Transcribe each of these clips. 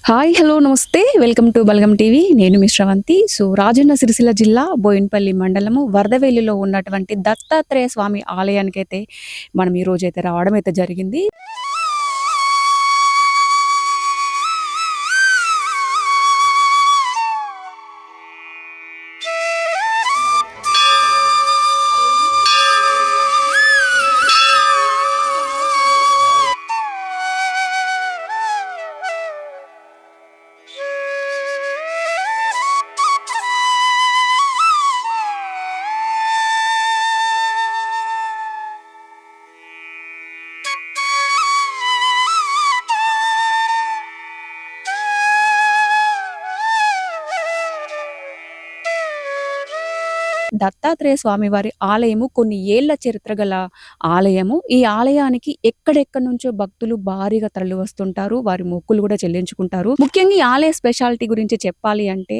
Hi hello నమస్తే welcome to Balagam TV. నేను మీ శ్రవంతి. రాజన్న సిరిసిల్ల జిల్లా బోయిన్పల్లి మండలము వరదవెల్లిలో ఉన్నటువంటి దత్తాత్రేయ స్వామి ఆలయానికైతే మనం ఈరోజైతే రావడం అయితే జరిగింది. దత్తాత్రేయ స్వామి వారి ఆలయము కొన్ని ఏళ్ల చరిత్ర గల ఆలయము. ఈ ఆలయానికి ఎక్కడెక్కడి నుంచో భక్తులు భారీగా తరలి వస్తుంటారు. వారి మొక్కులు కూడా చెల్లించుకుంటారు. ముఖ్యంగా ఈ ఆలయ స్పెషాలిటీ గురించి చెప్పాలి అంటే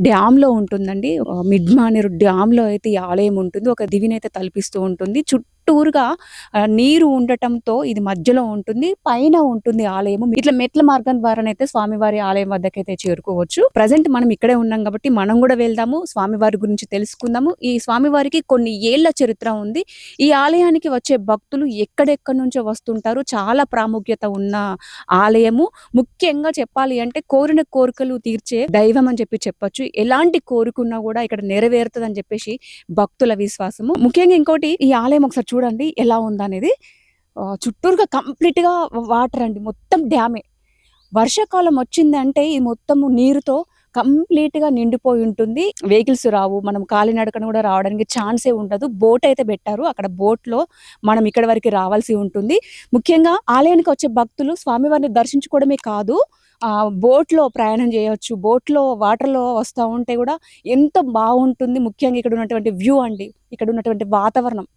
డ్యామ్ లో ఉంటుందండి. మిడ్మానేరు డ్యామ్ లో అయితే ఈ ఆలయం ఉంటుంది. ఒక దివినైతే తలపిస్తూ ఉంటుంది. చుట్టూరుగా నీరు ఉండటంతో ఇది మధ్యలో ఉంటుంది. పైన ఉంటుంది ఆలయము. ఇట్లా మెట్ల మార్గం ద్వారానైతే స్వామివారి ఆలయం వద్దకైతే చేరుకోవచ్చు. ప్రజెంట్ మనం ఇక్కడే ఉన్నాం కాబట్టి మనం కూడా వెళ్దాము, స్వామివారి గురించి తెలుసుకుందాము. ఈ స్వామివారికి కొన్ని ఏళ్ల చరిత్ర ఉంది. ఈ ఆలయానికి వచ్చే భక్తులు ఎక్కడెక్కడి నుంచో వస్తుంటారు. చాలా ప్రాముఖ్యత ఉన్న ఆలయము. ముఖ్యంగా చెప్పాలి అంటే కోరిన కోరికలు తీర్చే దైవం అని చెప్పొచ్చు. ఎలాంటి కోరుకున్నా కూడా ఇక్కడ నెరవేరుతుంది అని చెప్పేసి భక్తుల విశ్వాసము. ముఖ్యంగా ఇంకోటి, ఈ ఆలయం ఒకసారి చూడండి ఎలా ఉందనేది. చుట్టూరుగా కంప్లీట్ గా వాటర్ అండి, మొత్తం డ్యామే. వర్షాకాలం వచ్చిందంటే ఈ మొత్తము నీరుతో కంప్లీట్ గా నిండిపోయి ఉంటుంది. వెహికల్స్ రావు, మనం కాలినడకన కూడా రావడానికి ఛాన్సే ఉండదు. బోట్ అయితే పెట్టారు, అక్కడ బోట్ లో మనం ఇక్కడ వరకు రావాల్సి ఉంటుంది. ముఖ్యంగా ఆలయానికి వచ్చే భక్తులు స్వామివారిని దర్శించుకోవడమే కాదు, బోట్ లో ప్రయాణం చేయవచ్చు. బోట్ లో వాటర్ లో వస్తూ ఉంటే కూడా ఎంత బాగుంటుంది. ముఖ్యంగా ఇక్కడ ఉన్నటువంటి వ్యూ అండి, ఇక్కడ ఉన్నటువంటి వాతావరణం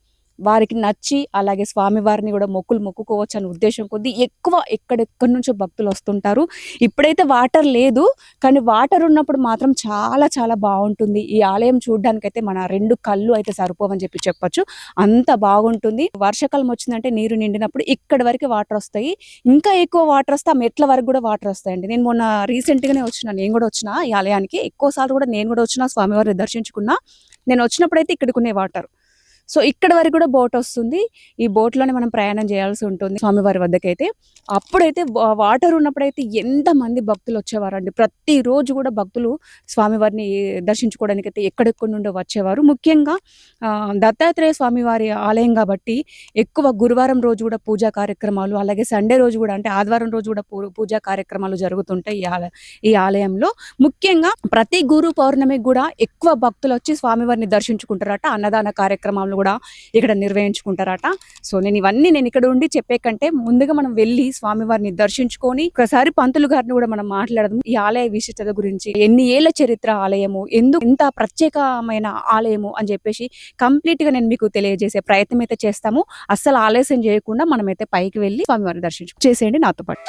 వారికి నచ్చి, అలాగే స్వామివారిని కూడా మొక్కుకోవచ్చు అనే ఉద్దేశం కొద్దీ ఎక్కువ ఎక్కడెక్కడి నుంచో భక్తులు వస్తుంటారు. ఇప్పుడైతే వాటర్ లేదు, కానీ వాటర్ ఉన్నప్పుడు మాత్రం చాలా చాలా బాగుంటుంది. ఈ ఆలయం చూడడానికైతే మన రెండు కళ్ళు అయితే సరిపోవని చెప్పొచ్చు. అంత బాగుంటుంది. వర్షాకాలం వచ్చిందంటే నీరు నిండినప్పుడు ఇక్కడ వరకు వాటర్ వస్తాయి. ఇంకా ఎక్కువ వాటర్ వస్తే ఆ మెట్ల వరకు కూడా వాటర్ వస్తాయండి. నేను మొన్న రీసెంట్ గానే నేను కూడా వచ్చిన ఈ ఆలయానికి. ఎక్కువ సార్లు కూడా నేను కూడా వచ్చిన, స్వామివారిని దర్శించుకున్నా. నేను వచ్చినప్పుడైతే ఇక్కడికునే వాటర్. ఇక్కడ వరకు కూడా బోట్ వస్తుంది. ఈ బోట్ లోనే మనం ప్రయాణం చేయాల్సి ఉంటుంది స్వామివారి వద్దకైతే. అప్పుడైతే వాటర్ ఉన్నప్పుడైతే ఎంత మంది భక్తులు వచ్చేవారండి. ప్రతిరోజు కూడా భక్తులు స్వామివారిని దర్శించుకోవడానికి అయితే ఎక్కడెక్కడి నుండో వచ్చేవారు. ముఖ్యంగా దత్తాత్రేయ స్వామివారి ఆలయం కాబట్టి ఎక్కువ గురువారం రోజు కూడా పూజా కార్యక్రమాలు, అలాగే సండే రోజు కూడా అంటే ఆదివారం రోజు కూడా పూజా కార్యక్రమాలు జరుగుతుంటాయి ఈ ఆలయంలో. ముఖ్యంగా ప్రతి గురు పౌర్ణమికి కూడా ఎక్కువ భక్తులు వచ్చి స్వామివారిని దర్శించుకుంటారట. అన్నదాన కార్యక్రమాలు కూడా ఇక్కడ నిర్వహించుకుంటారట. నేను ఇవన్నీ ఇక్కడ ఉండి చెప్పే కంటే ముందుగా మనం వెళ్ళి స్వామివారిని దర్శించుకొని ఒకసారి పంతులు గారిని కూడా మనం మాట్లాడదాం ఈ ఆలయ విశిష్టత గురించి. ఎన్ని ఏళ్ల చరిత్ర ఆలయము, ఎందుకు ఇంత ప్రత్యేకమైన ఆలయము అని చెప్పేసి కంప్లీట్ గా నేను మీకు తెలియజేసే ప్రయత్నం అయితే చేస్తాము. అస్సలు ఆలస్యం చేయకుండా మనమైతే పైకి వెళ్ళి స్వామివారిని చేసేయండి నాతో పాటు.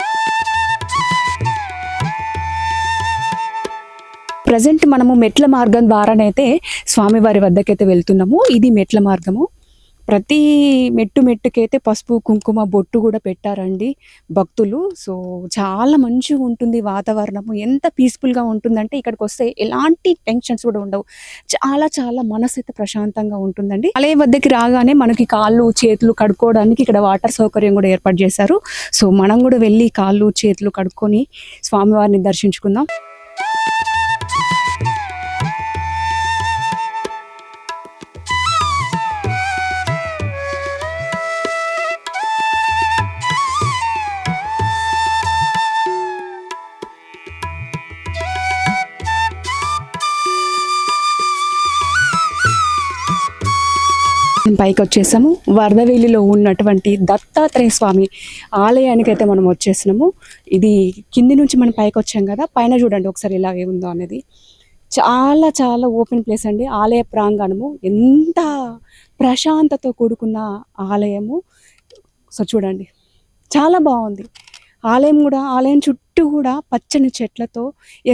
ప్రజెంట్ మనము మెట్ల మార్గం ద్వారానైతే స్వామివారి వద్దకైతే వెళ్తున్నాము. ఇది మెట్ల మార్గము. ప్రతి మెట్టుకైతే పసుపు కుంకుమ బొట్టు కూడా పెట్టారండి భక్తులు. చాలా మంచిగా ఉంటుంది వాతావరణము. ఎంత పీస్ఫుల్గా ఉంటుందంటే ఇక్కడికి వస్తే ఎలాంటి టెన్షన్స్ కూడా ఉండవు. చాలా చాలా మనసు అయితే ప్రశాంతంగా ఉంటుందండి. ఆలయం వద్దకి రాగానే మనకి కాళ్ళు చేతులు కడుక్కోవడానికి ఇక్కడ వాటర్ సౌకర్యం కూడా ఏర్పాటు చేశారు. మనం కూడా వెళ్ళి కాళ్ళు చేతులు కడుక్కొని స్వామివారిని దర్శించుకుందాం. పైకి వచ్చేసాము. వరదవెల్లిలో ఉన్నటువంటి దత్తాత్రేయ స్వామి ఆలయానికి అయితే మనం వచ్చేసినాము. ఇది కింది నుంచి మనం పైకి వచ్చాం కదా, పైన చూడండి ఒకసారి ఎలా ఉందో అనేది. చాలా చాలా ఓపెన్ ప్లేస్ అండి. ఆలయ ప్రాంగణము ఎంత ప్రశాంతతో కూడుకున్న ఆలయము. చూడండి చాలా బాగుంది. ఆలయం చుట్టూ కూడా పచ్చని చెట్లతో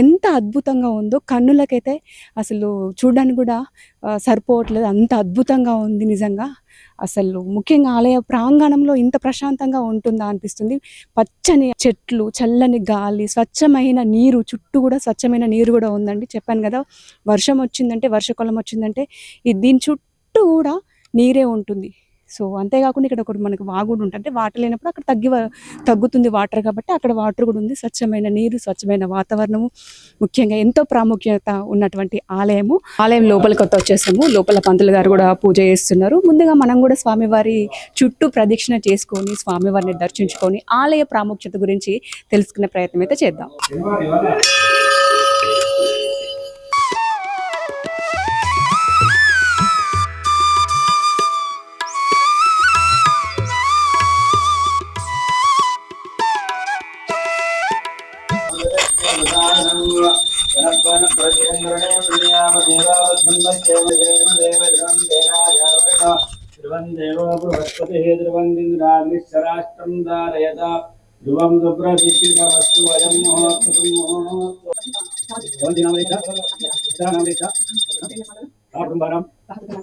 ఎంత అద్భుతంగా ఉందో కన్నులకైతే అసలు చూడడానికి కూడా సరిపోవట్లేదు. అంత అద్భుతంగా ఉంది నిజంగా. అసలు ముఖ్యంగా ఆలయ ప్రాంగణంలో ఇంత ప్రశాంతంగా ఉంటుందా అనిపిస్తుంది. పచ్చని చెట్లు, చల్లని గాలి, స్వచ్ఛమైన నీరు, చుట్టూ కూడా స్వచ్ఛమైన నీరు కూడా ఉందండి. చెప్పాను కదా, వర్షాకాలం వచ్చిందంటే దీని చుట్టూ కూడా నీరే ఉంటుంది. సో అంతేకాకుండా ఇక్కడ ఒకటి మనకు వాగు కూడా ఉంటుంది. అంటే వాటర్ లేనప్పుడు అక్కడ తగ్గుతుంది వాటర్, కాబట్టి అక్కడ వాటర్ కూడా ఉంది. స్వచ్ఛమైన నీరు, స్వచ్ఛమైన వాతావరణము, ముఖ్యంగా ఎంతో ప్రాముఖ్యత ఉన్నటువంటి ఆలయం లోపలికి వచ్చేసాము. లోపల పంతులు గారు కూడా పూజ చేస్తున్నారు. ముందుగా మనం కూడా స్వామివారి చుట్టూ ప్రదక్షిణ చేసుకొని స్వామివారిని దర్శించుకొని ఆలయ ప్రాముఖ్యత గురించి తెలుసుకునే ప్రయత్నం అయితే చేద్దాం.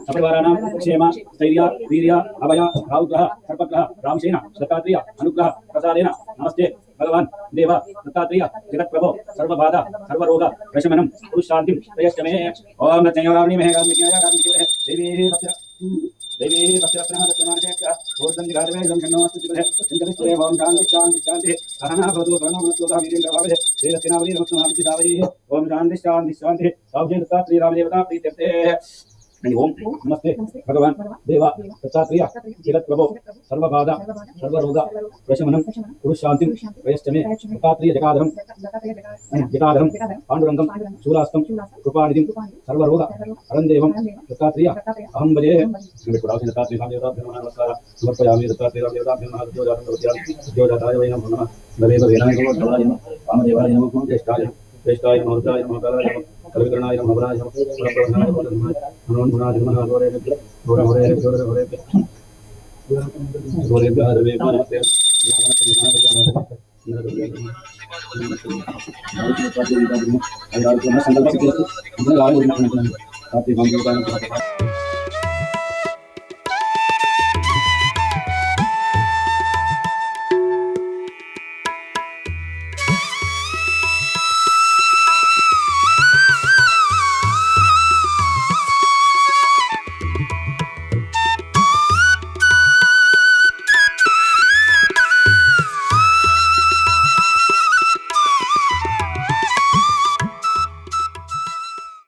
సపరివారాణం క్షేమ స్థైర్య వీర్య అభయ రావుగ్రహ సర్పగ్రహ రామసేన దత్తాత్రేయ అనుగ్రహ ప్రసాదేన నమస్తే భగవాన్ దేవ దత్తాత్రేయ జగత్ప్రభో సర్వబాధ సర్వరోగ ప్రశమనం పురుషాంతిం ప్రయశ్చమే. ఓం నత్యయామి మేఘామిజ్ఞాయ కార్మికే దేవీ దేవీ సత్యరత్నమానసేక్ష ఓర్ధం దిగాదవేదం కన్నోస్తు జిబే చింతవిశ్వే ఓం శాంతి శాంతి శాంతి సహనా భవతు ప్రణోమనస్వతా వీరేంద్ర భావే తేజస్వినావలి నమస్కారం సావయి. ఓం శాంతి శాంతి శాంతి సావజే దత్తాత్రేయ రామదేవతా ప్రీత్యర్థే. ఓం నమస్తే భగవాన్ దేవ దత్తాత్రేయ జగత్ప్రభో సర్వబాధ సర్వరోగ ప్రశమనం పురుషాంతిం ప్రయశ్చమే. దత్తాత్రేయ జటాధరం పాండురంగం శూలాస్తం కృపానిధిం సర్వరోగ హరందేవం దత్తాత్రేయ అహం భజే. దత్తాత్రేయ నమస్కార సమర్పయామి. దత్తాత్రేయ ఉద్యోగాయ వై నమః నమః వామదేవాయ నమః జ్యేష్ఠాయ జ్యేష్ఠాయ మహోదయాయ మహోదయాయ కవిగణాయ నమః పురప్రవణాయ మనోన్మునాయ నమః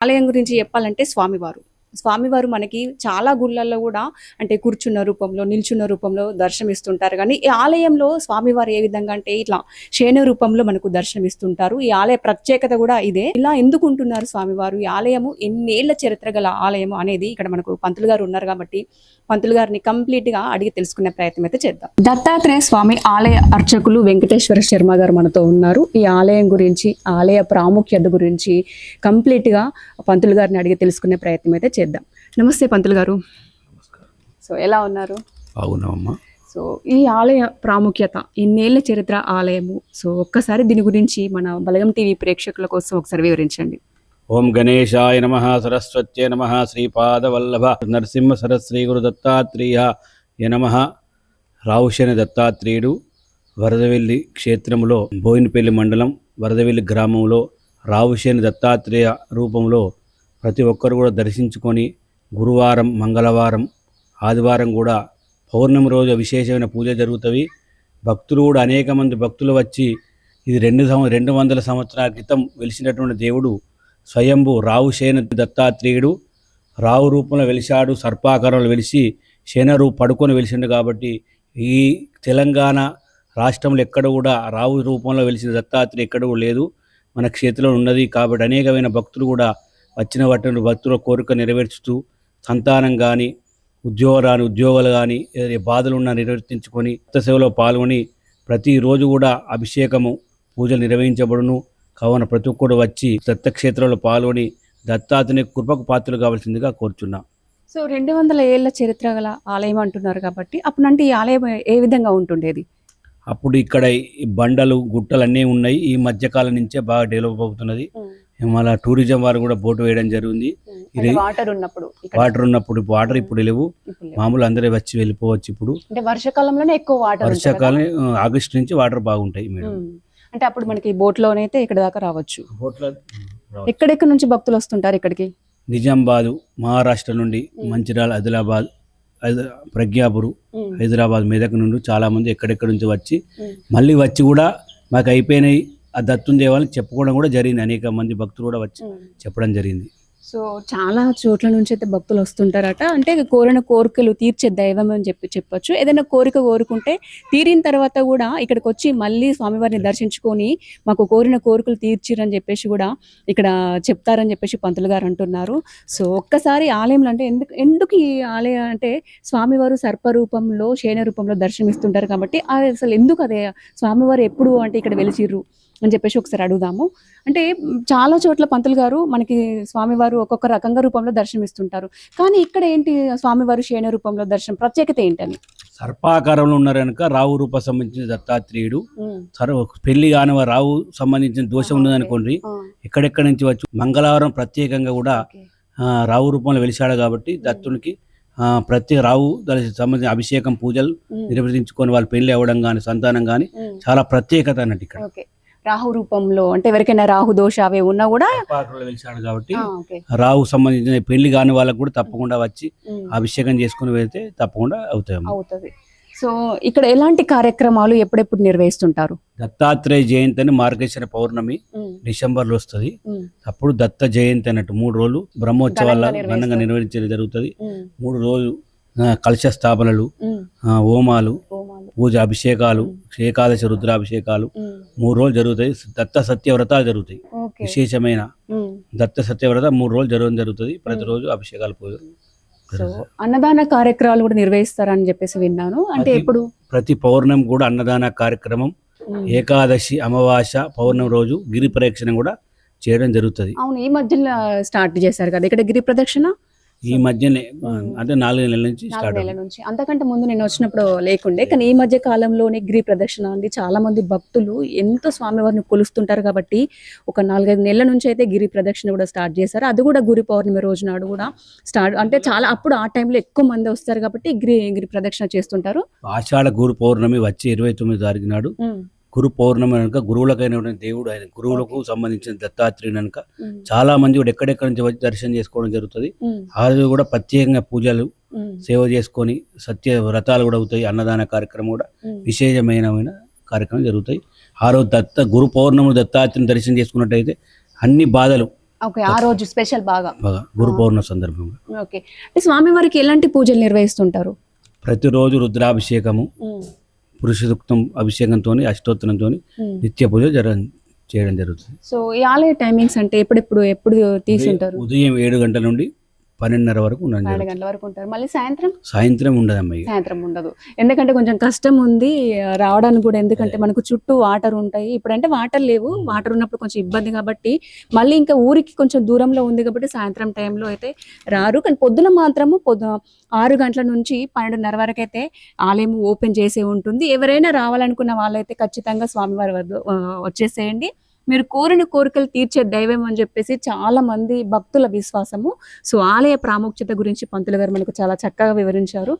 ఆలయం గురించి చెప్పాలంటే స్వామివారు మనకి చాలా గుళ్ళల్లో కూడా అంటే కూర్చున్న రూపంలో, నిల్చున్న రూపంలో దర్శనమిస్తుంటారు. కానీ ఈ ఆలయంలో స్వామివారు ఏ విధంగా అంటే ఇట్లా శయన రూపంలో మనకు దర్శనమిస్తుంటారు. ఈ ఆలయ ప్రత్యేకత కూడా ఇదే. ఇలా ఎందుకు ఉంటున్నారు స్వామివారు, ఈ ఆలయము ఎన్నేళ్ల చరిత్ర గల ఆలయము అనేది ఇక్కడ మనకు పంతులు గారు ఉన్నారు కాబట్టి పంతులు గారిని కంప్లీట్ గా అడిగి తెలుసుకునే ప్రయత్నం అయితే చేద్దాం. దత్తాత్రేయ స్వామి ఆలయ అర్చకులు వెంకటేశ్వర శర్మ గారు మనతో ఉన్నారు. ఈ ఆలయం గురించి, ఆలయ ప్రాముఖ్యత గురించి కంప్లీట్ గా పంతులు గారిని అడిగి తెలుసుకునే ప్రయత్నం అయితే చేద్దాం. నమస్తే పంతులు గారు. సో ఎలా ఉన్నారు? అవునమ్మా. సో ఈ ఆలయ ప్రాముఖ్యత, ఇన్నేళ్ల చరిత్ర ఆలయము, సో ఒక్కసారి దీని గురించి మన బలగం టీవీ ప్రేక్షకుల కోసం ఒకసారి వివరించండి. ఓం గణేశాయ నమః సరస్వత్యే నమః శ్రీపాదవల్లభ నరసింహ సరస్వీ గురు దత్తాత్రేయాయ నమః. రావుశేన దత్తాత్రేయుడు వరదవెల్లి క్షేత్రంలో బోయినపల్లి మండలం వరదవెల్లి గ్రామంలో రావుశేన దత్తాత్రేయ రూపంలో ప్రతి ఒక్కరు కూడా దర్శించుకొని గురువారం, మంగళవారం, ఆదివారం కూడా పౌర్ణమి రోజు విశేషమైన పూజ జరుగుతాయి. భక్తులు కూడా అనేక మంది భక్తులు వచ్చి ఇది 200 సంవత్సరాల క్రితం వెలిసినటువంటి దేవుడు స్వయంభు రావుశేన దత్తాత్రేయుడు రావు రూపంలో వెలిశాడు. సర్పాకారంలో వెలిసి పడుకొని వెలిసిండు. కాబట్టి ఈ తెలంగాణ రాష్ట్రంలో ఎక్కడ కూడా రావు రూపంలో వెలిసిన దత్తాత్రేయ ఎక్కడ కూడా లేదు, మన క్షేత్రంలో ఉన్నది. కాబట్టి అనేకమైన భక్తులు కూడా వచ్చిన వాటిని భక్తుల కోరిక నెరవేర్చుతూ సంతానం కానీ, ఉద్యోగాలు కానీ, ఏదైనా బాధలు ఉన్నా నిర్వర్తించుకొని భక్త సేవలో పాల్గొని ప్రతిరోజు కూడా అభిషేకము, పూజలు నిర్వహించబడును. కావున ప్రతి ఒక్కరు వచ్చి దత్తక్షేత్రంలో పాల్గొని దత్తాత్రేయ కృపకు పాత్రలు కావాల్సిందిగా కోరుచున్నాం. సో 200 ఏళ్ల చరిత్ర గల ఆలయం అంటున్నారు కాబట్టి అప్పుడంటే ఈ ఆలయం ఏ విధంగా ఉంటుండేది? అప్పుడు ఇక్కడ ఈ బండలు గుట్టలు అన్నీ ఉన్నాయి. ఈ మధ్యకాలం నుంచే బాగా డెవలప్ అవుతున్నది. మళ్ళీ టూరిజం వారు కూడా బోటు వేయడం జరిగింది. వాటర్ ఉన్నప్పుడు వాటర్ ఇప్పుడు లేవు, మామూలు అందరూ వచ్చి వెళ్ళిపోవచ్చు. ఇప్పుడు అంటే వర్షాకాలంలోనే ఎక్కువ వాటర్, వర్షాకాలం ఆగస్టు నుంచి వాటర్ బాగుంటాయి మేడం. అంటే అప్పుడు మనకి బోట్ లోనైతే ఇక్కడ దాకా రావచ్చు. బోట్లో ఎక్కడెక్కడ నుంచి భక్తులు వస్తుంటారు ఇక్కడికి? నిజామాబాద్, మహారాష్ట్ర నుండి, మంచిర్యాల, ఆదిలాబాద్, ప్రజ్ఞాపూర్, హైదరాబాద్, మెదక్ నుండి చాలా మంది ఎక్కడెక్కడ నుంచి వచ్చి మళ్ళీ వచ్చి కూడా మాకు అయిపోయినాయి ఆ దత్తుని దేవాలని చెప్పుకోవడం కూడా జరిగింది. అనేక మంది భక్తులు కూడా వచ్చి చెప్పడం జరిగింది. సో చాలా చోట్ల నుంచి అయితే భక్తులు వస్తుంటారట. అంటే కోరిన కోరికలు తీర్చే దైవం అని చెప్పొచ్చు. ఏదైనా కోరిక కోరుకుంటే తీరిన తర్వాత కూడా ఇక్కడికి వచ్చి మళ్ళీ స్వామివారిని దర్శించుకొని మాకు కోరిన కోరికలు తీర్చిరని చెప్పేసి కూడా ఇక్కడ చెప్తారని చెప్పేసి పంతులు గారు అంటున్నారు. సో ఒక్కసారి ఆలయంలో అంటే ఎందుకు ఈ ఆలయం అంటే స్వామివారు సర్పరూపంలో శయన రూపంలో దర్శనమిస్తుంటారు కాబట్టి అసలు ఎందుకు అదే స్వామివారు ఎప్పుడు అంటే ఇక్కడ వెలిచిర్రు అని చెప్పేసి ఒకసారి అడుగుదాము. అంటే చాలా చోట్ల పంతులు గారు మనకి స్వామివారు ఒక్కొక్క రకంగా రూపంలో దర్శనమిస్తుంటారు, కానీ ఇక్కడ ఏంటి స్వామివారు శయన రూపంలో దర్శనం ప్రత్యేకత ఏంటని? సర్పాకారంలో ఉన్నారు కనుక రావు రూప సంబంధించిన దత్తాత్రేయుడు. పెళ్లి కాని రావు సంబంధించిన దోషం ఉన్నదనుకోండి, ఎక్కడెక్కడి నుంచి వచ్చి మంగళవారం ప్రత్యేకంగా కూడా రావు రూపంలో వెలిశాడు కాబట్టి దత్తునికి ప్రతి రావు దానికి సంబంధించిన అభిషేకం పూజలు నిర్వహించుకొని వాళ్ళు పెళ్లి అవ్వడం కానీ సంతానం కానీ చాలా ప్రత్యేకత అన్నట్టు. ఇక్కడ రాహు రూపంలో అంటే ఎవరికైనా రాహు దోష అవి ఉన్నా కూడా వెలిశాడు కాబట్టి రావు సంబంధించిన పెళ్లి కాని వాళ్ళకు కూడా తప్పకుండా వచ్చి అభిషేకం చేసుకుని వెళ్తే తప్పకుండా అవుతుంది. సో ఇక్కడ ఎలాంటి కార్యక్రమాలు ఎప్పుడెప్పుడు నిర్వహిస్తుంటారు? దత్తాత్రేయ జయంతి అని మార్గశిర పౌర్ణమి డిసెంబర్ లో వస్తుంది. అప్పుడు దత్త జయంతి అన్నట్టు 3 రోజులు బ్రహ్మోత్సవాల ఘనంగా నిర్వహించడం జరుగుతుంది. 3 రోజులు కలశ స్థాపనలు, హోమాలు, పూజ, అభిషేకాలు, ఏకాదశి రుద్రాభిషేకాలు 3 రోజులు జరుగుతాయి. దత్త సత్యవ్రతాలు జరుగుతాయి. విశేషమైన దత్త సత్యవ్రత 3 రోజులు జరుగుతుంది. ప్రతిరోజు అభిషేకాలు, పూజలు. అన్నదాన కార్యక్రమాలు కూడా నిర్వహిస్తారని చెప్పేసి విన్నాను. అంటే ఎప్పుడు? ప్రతి పౌర్ణమి కూడా అన్నదాన కార్యక్రమం, ఏకాదశి, అమావాస్య, పౌర్ణమి రోజు గిరి ప్రదక్షిణ కూడా చేయడం జరుగుతుంది. అవును, ఈ మధ్యలో స్టార్ట్ చేశారు కదా ఇక్కడ గిరి ప్రదక్షిణ. ఈ మధ్యనే అంటే 4 నెలల నుంచి అంతకంటే ముందు నేను వచ్చినప్పుడు లేకుండే, కానీ ఈ మధ్య కాలంలోనే గిరి ప్రదక్షిణ అండి. చాలా మంది భక్తులు ఎంతో స్వామివారిని కొలుస్తుంటారు కాబట్టి ఒక 4-5 నెలల నుంచి అయితే గిరి ప్రదక్షిణ కూడా స్టార్ట్ చేశారు. అది కూడా గురి పౌర్ణమి రోజు నాడు కూడా స్టార్ట్, అంటే చాలా అప్పుడు ఆ టైంలో ఎక్కువ మంది వస్తారు కాబట్టి గిరి ప్రదక్షిణ చేస్తుంటారు. ఆషాఢ గురు పౌర్ణమి వచ్చి 29 తారీఖు నాడు గురు పౌర్ణమి కనుక గురువులకైన దేవుడు ఆయన, గురువులకు సంబంధించిన దత్తాత్రేయుడు కనుక చాలా మంది కూడా ఎక్కడెక్కడి నుంచి వచ్చి దర్శనం చేసుకోవడం జరుగుతుంది. ఆ రోజు కూడా ప్రత్యేకంగా పూజలు, సేవ చేసుకొని సత్య వ్రతాలు కూడా అవుతాయి. అన్నదాన కార్యక్రమం కూడా విశేషమైన కార్యక్రమం జరుగుతాయి. ఆ రోజు గురు పౌర్ణమి దత్తాత్రేయుని దర్శనం చేసుకున్నట్టయితే అన్ని బాధలు ఆ రోజు స్పెషల్ బాగా గురు పౌర్ణమి సందర్భంగా. ఓకే, స్వామివారికి ఎలాంటి పూజలు నిర్వహిస్తుంటారు? ప్రతిరోజు రుద్రాభిషేకము, పురుషసూక్తం అభిషేకంతో, అష్టోత్తరంతో నిత్య పూజ చేయడం జరుగుతుంది. సో ఈ ఆలయ టైమింగ్స్ అంటే ఎప్పుడు తీసుంటారు? ఉదయం 7 గంటల నుండి 12:30 వరకు 12 గంటల వరకు ఉంటారు. మళ్ళీ సాయంత్రం ఉండదమ్మా. సాయంత్రం ఉండదు, ఎందుకంటే కొంచెం కష్టం ఉంది రావడానికి కూడా. ఎందుకంటే మనకు చుట్టూ వాటర్ ఉంటాయి. ఇప్పుడంటే వాటర్ లేవు, వాటర్ ఉన్నప్పుడు కొంచెం ఇబ్బంది కాబట్టి మళ్ళీ ఇంకా ఊరికి కొంచెం దూరంలో ఉంది కాబట్టి సాయంత్రం టైంలో అయితే రారు. కానీ పొద్దున మాత్రము 6 గంటల నుంచి 12:30 వరకు అయితే ఆలయం ఓపెన్ చేసే ఉంటుంది. ఎవరైనా రావాలనుకున్న వాళ్ళైతే ఖచ్చితంగా స్వామివారి వద్ద వచ్చేసేయండి. మీరు కోరిన కోరికలు తీర్చే దైవం అని చెప్పేసి చాలా మంది భక్తుల విశ్వాసము. సో ఆలయ ప్రాముఖ్యత గురించి పంతులు గారు మనకు చాలా చక్కగా వివరించారు.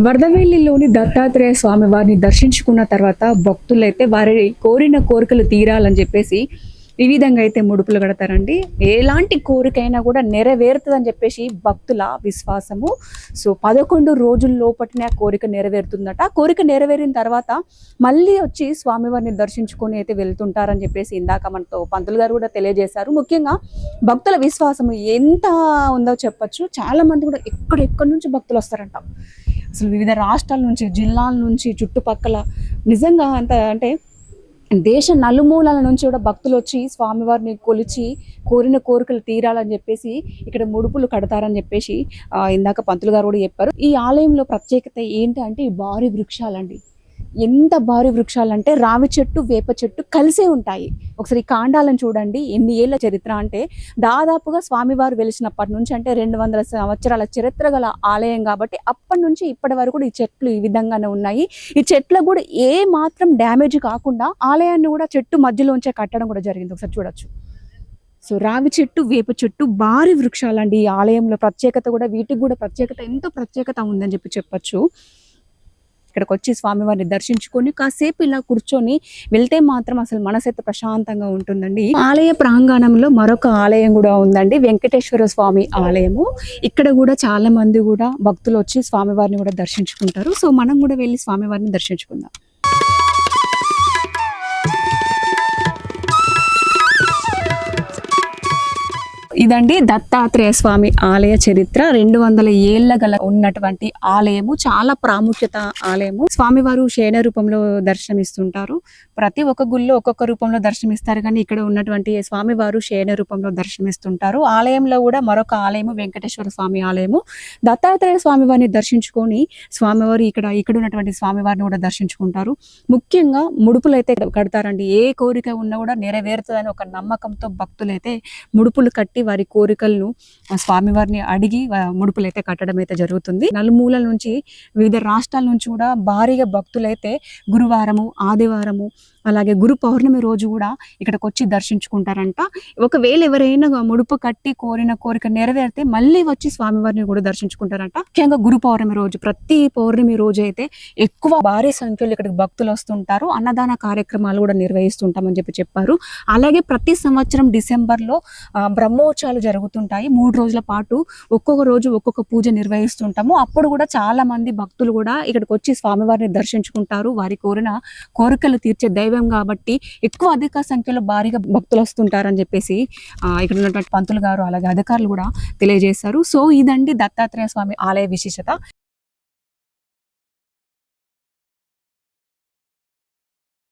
వరదవెల్లిలోని దత్తాత్రేయ స్వామి వారిని దర్శించుకున్న తర్వాత భక్తులైతే వారి కోరిన కోరికలు తీరాలని చెప్పేసి ఈ విధంగా అయితే ముడుపులు కడతారండి. ఎలాంటి కోరికైనా కూడా నెరవేరుతుందని చెప్పేసి భక్తుల విశ్వాసము. సో 11 రోజుల లోపటినే ఆ కోరిక నెరవేరుతుందట. కోరిక నెరవేరిన తర్వాత మళ్ళీ వచ్చి స్వామివారిని దర్శించుకొని అయితే వెళ్తుంటారని చెప్పేసి ఇందాక మనతో పంతులు గారు కూడా తెలియజేశారు. ముఖ్యంగా భక్తుల విశ్వాసము ఎంత ఉందో చెప్పొచ్చు. చాలా మంది కూడా ఎక్కడెక్కడి నుంచి భక్తులు వస్తారంట. అసలు వివిధ రాష్ట్రాల నుంచి, జిల్లాల నుంచి, చుట్టుపక్కల నిజంగా అంత అంటే దేశ నలుమూలల నుంచి కూడా భక్తులు వచ్చి స్వామివారిని కొలిచి కోరిన కోరికలు తీరాలని చెప్పేసి ఇక్కడ ముడుపులు కడతారని చెప్పేసి ఇందాక పంతులు గారు కూడా చెప్పారు. ఈ ఆలయంలో ప్రత్యేకత ఏంటి అంటే ఈ భారీ వృక్షాలండి. ఎంత భారీ వృక్షాలంటే రావి చెట్టు, వేప చెట్టు కలిసే ఉంటాయి. ఒకసారి ఈ కాండాలను చూడండి. ఎన్ని ఏళ్ళ చరిత్ర అంటే దాదాపుగా స్వామివారు వెలిసినప్పటి నుంచి అంటే 200 సంవత్సరాల చరిత్ర గల ఆలయం కాబట్టి అప్పటి నుంచి ఇప్పటి వరకు కూడా ఈ చెట్లు ఈ విధంగానే ఉన్నాయి. ఈ చెట్లకు కూడా ఏ మాత్రం డ్యామేజ్ కాకుండా ఆలయాన్ని కూడా చెట్టు మధ్యలోంచే కట్టడం కూడా జరిగింది. ఒకసారి చూడొచ్చు. సో రావి చెట్టు, వేప చెట్టు భారీ వృక్షాలండి. ఈ ఆలయంలో ప్రత్యేకత కూడా, వీటికి కూడా ప్రత్యేకత, ఎంతో ప్రత్యేకత ఉందని చెప్పొచ్చు. ఇక్కడికి వచ్చి స్వామివారిని దర్శించుకొని కాసేపు ఇలా కూర్చొని వెళ్తే మాత్రం అసలు మనసైతే ప్రశాంతంగా ఉంటుందండి. ఆలయ ప్రాంగణంలో మరొక ఆలయం కూడా ఉందండి, వెంకటేశ్వర స్వామి ఆలయము. ఇక్కడ కూడా చాలా మంది కూడా భక్తులు వచ్చి స్వామివారిని కూడా దర్శించుకుంటారు. సో మనం కూడా వెళ్ళి స్వామివారిని దర్శించుకుందాం. ఇదండి దత్తాత్రేయ స్వామి ఆలయ చరిత్ర. 200 ఏళ్ల గల ఉన్నటువంటి ఆలయము. చాలా ప్రాముఖ్యత ఆలయము. స్వామివారు శయన రూపంలో దర్శనమిస్తుంటారు. ప్రతి ఒక్క గుళ్ళో ఒక్కొక్క రూపంలో దర్శనమిస్తారు, కానీ ఇక్కడ ఉన్నటువంటి స్వామివారు శయన రూపంలో దర్శనమిస్తుంటారు. ఆలయంలో కూడా మరొక ఆలయము వెంకటేశ్వర స్వామి ఆలయము. దత్తాత్రేయ స్వామివారిని దర్శించుకొని స్వామివారు ఇక్కడ ఉన్నటువంటి స్వామివారిని కూడా దర్శించుకుంటారు. ముఖ్యంగా ముడుపులు అయితే కడతారండి. ఏ కోరిక ఉన్నా కూడా నెరవేరుతుందని ఒక నమ్మకంతో భక్తులైతే ముడుపులు కట్టి వారి కోరికలను స్వామివారిని అడిగి ముడుపులు అయితే కట్టడం అయితే జరుగుతుంది. నలుమూలల నుంచి, వివిధ రాష్ట్రాల నుంచి కూడా భారీగా భక్తులైతే గురువారము, ఆదివారము, అలాగే గురు పౌర్ణమి రోజు కూడా ఇక్కడికి వచ్చి దర్శించుకుంటారంట. ఒకవేళ ఎవరైనా ముడుపు కట్టి కోరిన కోరిక నెరవేరితే మళ్ళీ వచ్చి స్వామివారిని కూడా దర్శించుకుంటారంట. ముఖ్యంగా గురు పౌర్ణమి రోజు, ప్రతి పౌర్ణమి రోజు అయితే ఎక్కువ భారీ సంఖ్యలో ఇక్కడికి భక్తులు వస్తుంటారు. అన్నదాన కార్యక్రమాలు కూడా నిర్వహిస్తుంటామని చెప్పారు. అలాగే ప్రతి సంవత్సరం డిసెంబర్లో బ్రహ్మోత్సవాలు జరుగుతుంటాయి. 3 రోజుల పాటు ఒక్కొక్క రోజు ఒక్కొక్క పూజ నిర్వహిస్తుంటాము. అప్పుడు కూడా చాలా మంది భక్తులు కూడా ఇక్కడికి వచ్చి స్వామివారిని దర్శించుకుంటారు. వారి కోరిన కోరికలు తీర్చే దైవం కాబట్టి అధిక సంఖ్యలో భారీగా భక్తులు వస్తుంటారని చెప్పేసి ఇక్కడ ఉన్నటువంటి పంతులు గారు అలాగే అధికారులు కూడా తెలియజేశారు. సో ఇదండి దత్తాత్రేయ స్వామి ఆలయ విశేషత.